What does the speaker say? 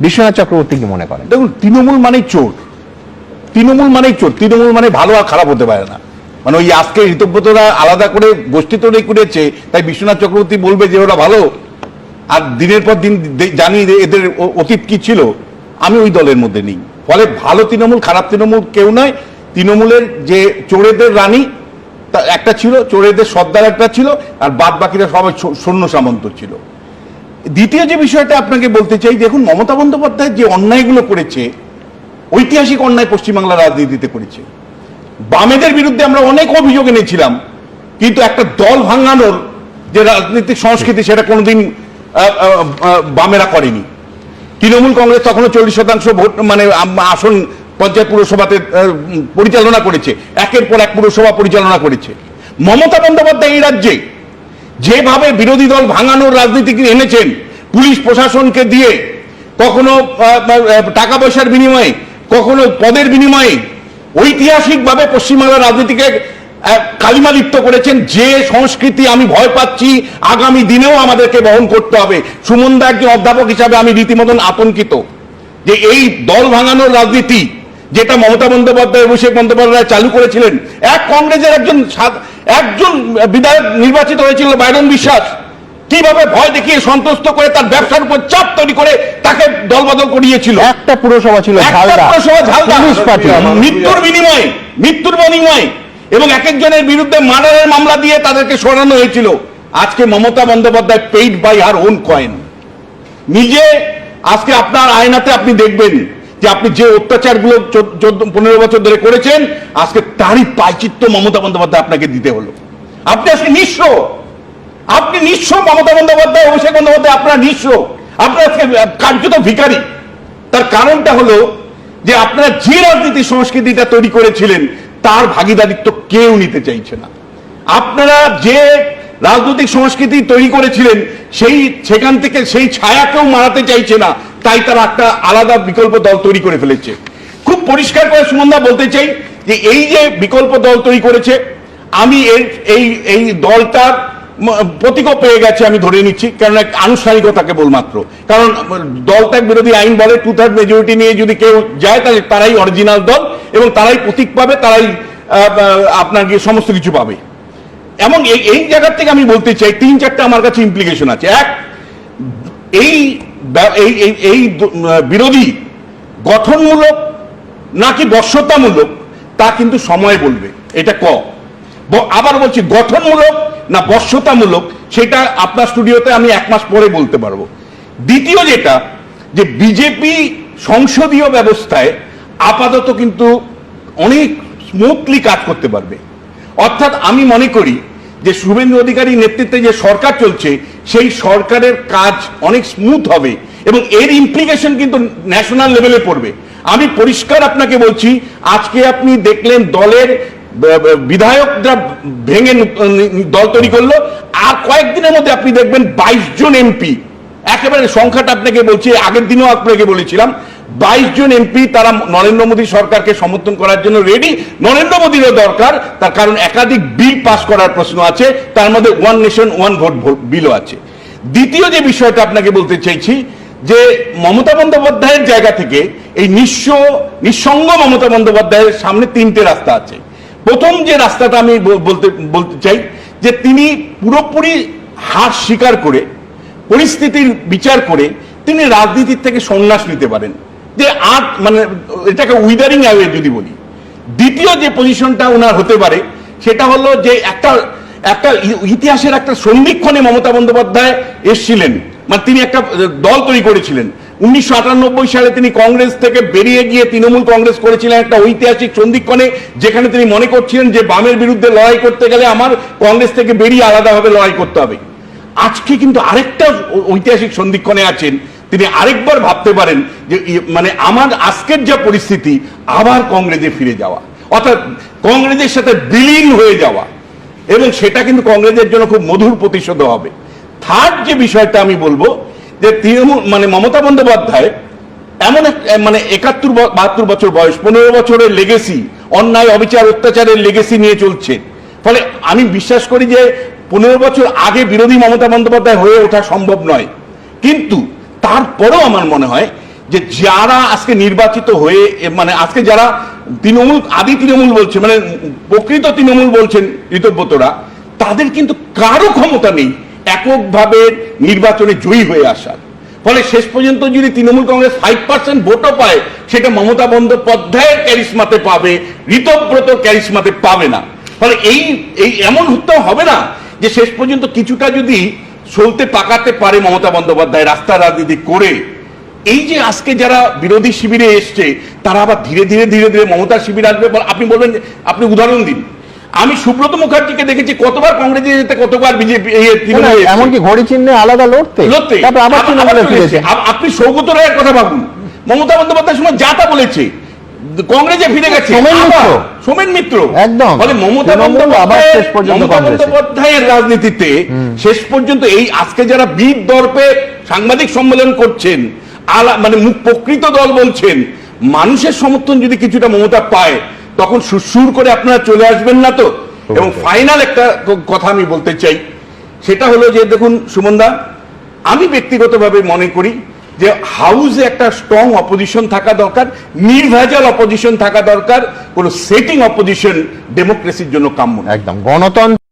বিশ্বনাথ চক্রবর্তী কি মনে করেন? দেখুন, তৃণমূল মানেই চোর, তৃণমূল মানেই চোর, তৃণমূল মানে ভালো আর খারাপ হতে পারে না। মানে ওই আজকে ঋতব্রতরা আলাদা করে গোষ্ঠী তৈরি করেছে, তাই বিশ্বনাথ চক্রবর্তী বলবে যে ওরা ভালো, আর দিনের পর দিন জানি এদের অতীত কি ছিল। আমি ওই দলের মধ্যে নেই, ফলে ভালো তৃণমূল খারাপ তৃণমূল কেউ নয়। তৃণমূলের যে চোরেদের রানী একটা ছিল, চোরেদের সর্দার একটা ছিল, আর বাদ বাকিরা সবাই সৈন্য সামন্ত ছিল। দ্বিতীয় যে বিষয়টা আপনাকে বলতে চাই, দেখুন মমতা বন্দ্যোপাধ্যায় যে অন্যায়গুলো করেছে, ঐতিহাসিক অন্যায় পশ্চিমবাংলার রাজনীতিতে করেছে। বামেদের বিরুদ্ধে আমরা অনেক অভিযোগ এনেছিলাম, কিন্তু একটা দল ভাঙানোর যে রাজনৈতিক সংস্কৃতি সেটা কোনোদিন বামেরা করেনি। তৃণমূল কংগ্রেস তখনও 40% ভোট মানে আসন পঞ্চায়েত পুরসভাতে পরিচালনা করেছে, একের পর এক পুরসভা পরিচালনা করেছে। মমতা বন্দ্যোপাধ্যায় এই রাজ্যে যেভাবে বিরোধী দল ভাঙানোর রাজনীতি এনেছেন, পুলিশ প্রশাসনকে দিয়ে, কখনো টাকা পয়সার বিনিময়ে, কখনো পদের বিনিময়ে, ঐতিহাসিকভাবে পশ্চিমবাংলার রাজনীতিকে কালিমালিপ্ত করেছেন। যে সংস্কৃতি আমি ভয় পাচ্ছি আগামী দিনেও আমাদেরকে বহন করতে হবে। সুমনদা একজন অধ্যাপক হিসাবে আমি রীতিমতন আতঙ্কিত যে এই দল ভাঙানোর রাজনীতি যেটা মমতা বন্দ্যোপাধ্যায়, অভিষেক বন্দ্যোপাধ্যায় চালু করেছিলেন। এক কংগ্রেসের একজন বিধায়ক নির্বাচিত হয়েছিল বাইরন বিশ্বাস, কিভাবে ভয় দেখিয়ে সন্তুষ্ট করে তার ব্যবসার উপর চাপ তৈরি করে তাকে দলবদল করিয়েছিল। একটা পুরসভা ছিল মৃত্যুর বিনিময়ে এবং এক একজনের বিরুদ্ধে মার্ডারের মামলা দিয়ে তাদেরকে সরানো হয়েছিল। আজকে Mamata Bandyopadhyay paid by her own coin নিজে। আজকে আপনার আয়নাতে আপনি দেখবেন যে আপনি যে অত্যাচারগুলো 14-15 বছর ধরে করেছেন, আজকে তারই প্রায়শ্চিত্ত মমতা বন্দ্যোপাধ্যায় আপনাকে দিতে হলো। আপনি আজকে নিঃস্ব, আপনি নিঃস্ব। মমতা বন্দ্যোপাধ্যায়, অভিষেক বন্দ্যোপাধ্যায় আপনারা নিঃস্ব, আপনারা আজকে কার্যত ভিখারি। তার কারণটা হলো যে আপনারা যে রাজনীতি সংস্কৃতিটা তৈরি করেছিলেন তার ভাগিদারিত্ব কেউ নিতে চাইছে না। আপনারা যে রাজনৈতিক সংস্কৃতি তৈরি করেছিলেন সেখান থেকে সেই ছায়া কেউ মারাতে চাইছে না, তাই তারা একটা আলাদা বিকল্প দল তৈরি করে ফেলেছে। খুব পরিষ্কার করে সুমনদা বলতে চাই যে এই যে বিকল্প দল তৈরি করেছে, আমি এই দলটার প্রতীকও পেয়ে গেছে আমি ধরে নিচ্ছি, কারণ এক আনুষ্ঠানিকতা কেবলমাত্র। কারণ দলত্যাগ বিরোধী আইন বলে 2/3 মেজরিটি নিয়ে যদি কেউ যায় তাহলে তারাই অরিজিনাল দল এবং তারাই প্রতীক পাবে, তারাই আপনার গিয়ে সমস্ত কিছু পাবে। এবং এই জায়গার থেকে আমি বলতে চাই 3-4টা আমার কাছে ইমপ্লিকেশন আছে। এক, এই বিরোধী গঠনমূলক নাকি বশ্যতামূলক তা কিন্তু সময় বলবে। এটা আবার বলছি, গঠনমূলক না বশ্যতামূলক সেটা আপনার স্টুডিওতে আমি 1 মাস পরে বলতে পারবো। দ্বিতীয় যেটা, যে বিজেপি সংসদীয় ব্যবস্থায় আপাতত কিন্তু অনেক স্মুথলি কাজ করতে পারবে। অর্থাৎ আমি মনে করি যে শুভেন্দু অধিকারীর নেতৃত্বে যে সরকার চলছে সেই সরকারের কাজ অনেক স্মুথ হবে এবং এর ইমপ্লিকেশন কিন্তু ন্যাশনাল লেভেলে পড়বে। আমি পরিষ্কার আপনাকে বলছি, আজকে আপনি দেখলেন দলের বিধায়করা ভেঙে দল তৈরি করলো, আর কয়েকদিনের মধ্যে আপনি দেখবেন 22 জন এমপি, একেবারে সংখ্যাটা আপনাকে বলছি, আগের দিনও আপনাকে বলেছিলাম 22 জন এমপি তারা নরেন্দ্র মোদী সরকারকে সমর্থন করার জন্য রেডি। নরেন্দ্র মোদীরও দরকার, তার কারণ একাধিক বিল পাস করার প্রশ্ন আছে, তার মধ্যে 1 নেশন 1 ভোট বিলও আছে। দ্বিতীয় যে বিষয়টা আপনাকে বলতে চাইছি যে মমতা বন্দ্যোপাধ্যায়ের জায়গা থেকে এই নিঃসঙ্গ মমতা বন্দ্যোপাধ্যায়ের সামনে 3টে রাস্তা আছে। প্রথম যে রাস্তাটা আমি বলতে চাই যে তিনি পুরোপুরি হার স্বীকার করে পরিস্থিতির বিচার করে তিনি রাজনীতির থেকে সন্ন্যাস নিতে পারেন, যে আর মানে এটাকে উইদারিং অ্যাওয়ে যদি বলি। দ্বিতীয় যে পজিশনটা ওনার হতে পারে সেটা হলো যে একটা ইতিহাসের একটা সন্ধিক্ষণে মমতা বন্দ্যোপাধ্যায় এসেছিলেন, মানে তিনি একটা দল তৈরি করেছিলেন। 1998 সালে তিনি কংগ্রেস থেকে বেরিয়ে গিয়ে তৃণমূল কংগ্রেস করেছিলেন একটা ঐতিহাসিক সন্ধিক্ষণে, যেখানে তিনি মনে করছিলেন যে বামের বিরুদ্ধে লড়াই করতে গেলে আমার কংগ্রেস থেকে বেরিয়ে আলাদাভাবে লড়াই করতে হবে। আজকে কিন্তু আরেকটা ঐতিহাসিক সন্ধিক্ষণে আছেন, তিনি আরেকবার ভাবতে পারেন যে মানে আমার আজকের যা পরিস্থিতি আবার কংগ্রেসে ফিরে যাওয়া, অর্থাৎ কংগ্রেসের সাথে বিলীন হয়ে যাওয়া, এবং সেটা কিন্তু কংগ্রেসের জন্য খুব মধুর প্রতিশোধ হবে। থার্ড যে বিষয়টা আমি বলবো যে তৃণমূল মানে মমতা বন্দ্যোপাধ্যায় এমন মানে 71-72 বছর বয়স, 15 বছরের লেগেসি, অন্যায় অবিচার অত্যাচারের লেগেসি নিয়ে চলছে। ফলে আমি বিশ্বাস করি যে 15 বছর আগে বিরোধী মমতা বন্দ্যোপাধ্যায় হয়ে ওঠা সম্ভব নয়, কিন্তু তারপরেও আমার মনে হয় যে যারা আজকে নির্বাচিত হয়ে মানে আজকে যারা তৃণমূল আদি তৃণমূল বলছে মানে প্রকৃত তৃণমূল বলছেন ঋতব্রতরা, তাদের কিন্তু কারো ক্ষমতা নেই এককভাবে নির্বাচনে জয়ী হয়ে আসার। ফলে শেষ পর্যন্ত যদি তৃণমূল কংগ্রেস 5% ভোটও পায়, সেটা মমতা বন্দ্যোপাধ্যায়ের ক্যারিসমাতে পাবে, ঋতব্রত ক্যারিসমাতে পাবে না। ফলে এই এমন হতে হবে না যে শেষ পর্যন্ত কিছুটা যদি চলতে পাকাতে পারে মমতা বন্দ্যোপাধ্যায় রাস্তা রাজনীতি করে, এই যে আজকে যারা বিরোধী শিবিরে এসছে তারা আবার ধীরে ধীরে ধীরে ধীরে মমতার শিবিরে আসবে। আপনি বলবেন যে আপনি উদাহরণ দিন, আমি সুব্রত মুখার্জিকে দেখেছি কতবার কংগ্রেসে যেতে, কতবার বিজেপি এমনকি ঘড়ি চিহ্নে আলাদা লড়তে, তারপর আবার তৃণমূলে ফিরেছে। আপনি সৌগত রায়ের কথা ভাবুন, মমতা বন্দ্যোপাধ্যায়ের সময় যা তা বলেছে, কংগ্রেসে ফিরে গেছে সোমেন মিত্র একদম। ফলে মমতা বন্দ্যোপাধ্যায়ের রাজনীতিতে শেষ পর্যন্ত এই আজকে যারা বীর দর্পে সাংবাদিক সম্মেলন করছেন, মানে প্রকৃত দল বলছেন, মানুষের সমর্থন যদি কিছুটা মমতা পায় তখন সুর করে আপনারা চলে আসবেন না তো। এবং ফাইনাল একটা কথা আমি বলতে চাই, সেটা হলো যে দেখুন সুমনদা, আমি ব্যক্তিগতভাবে মনে করি যে হাউসে একটা স্ট্রং অপোজিশন থাকা দরকার, নির্ভেজাল অপোজিশন থাকা দরকার, কোনো সেটিং অপোজিশন ডেমোক্রেসির জন্য কাম্য। একদম গণতন্ত্র